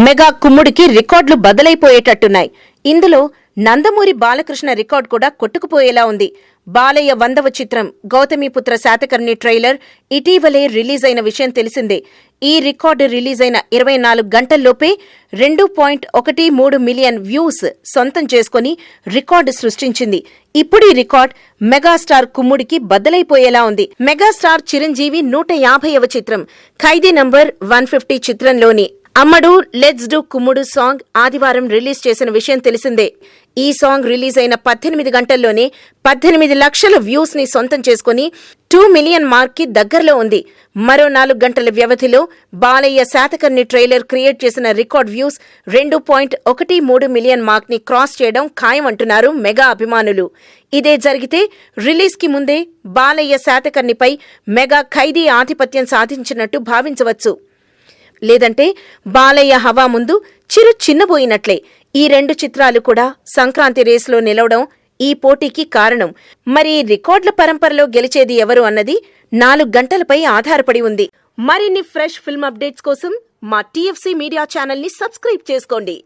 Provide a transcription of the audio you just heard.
Mega కుమ్ముడికి రికార్డులు బదలైపోయేటట్టున్నాయి. ఇందులో Nandamuri Balakrishna record కూడా కొట్టుకుపోయేలా ఉంది. బాలయ్య 100వ చిత్రం గౌతమిపుత్ర శాతకర్ణి ట్రైలర్ ఇటీవలే రిలీజ్ అయిన విషయం తెలిసిందే. ఈ రికార్డు రిలీజ్ అయిన 24 గంటల్లోపే 2.13 మిలియన్ వ్యూస్ సొంతం చేసుకుని రికార్డు సృష్టించింది. ఇప్పుడు ఈ రికార్డ్ మెగాస్టార్ కుమ్ముడికి బద్దలైపోయేలా ఉంది. మెగాస్టార్ చిరంజీవి 150వ చిత్రం ఖైదీ నంబర్ 150 చిత్రంలోని అమ్మడు లెట్స్ డూ కుమ్ముడు సాంగ్ ఆదివారం రిలీజ్ చేసిన విషయం తెలిసిందే. ఈ సాంగ్ రిలీజ్ అయిన 18 గంటల్లోనే 18 లక్షల వ్యూస్ ని సొంతం చేసుకుని 2 మిలియన్ మార్క్ కి దగ్గరలో ఉంది. మరో 4 గంటల వ్యవధిలో బాలయ్య శాతకర్ణి ట్రైలర్ క్రియేట్ చేసిన రికార్డ్ వ్యూస్ 2.13 మిలియన్ మార్క్ ని క్రాస్ చేయడం ఖాయం అంటున్నారు మెగా అభిమానులు. ఇదే జరిగితే రిలీజ్ కి ముందే బాలయ్య శాతకర్ణిపై మెగా ఖైదీ ఆధిపత్యం సాధించినట్టు భావించవచ్చు. లేదంటే బాలయ్య హవా ముందు చిరు చిన్నబోయినట్లే. ఈ 2 చిత్రాలు కూడా సంక్రాంతి రేసులో నిలవడం ఈ పోటీకి కారణం. మరి రికార్డుల పరంపరలో గెలిచేది ఎవరు అన్నది 4 గంటలపై ఆధారపడి ఉంది. మరిన్ని ఫ్రెష్ ఫిల్మ్ అప్డేట్స్ కోసం మా TFC మీడియా ఛానల్ ని సబ్స్క్రైబ్ చేసుకోండి.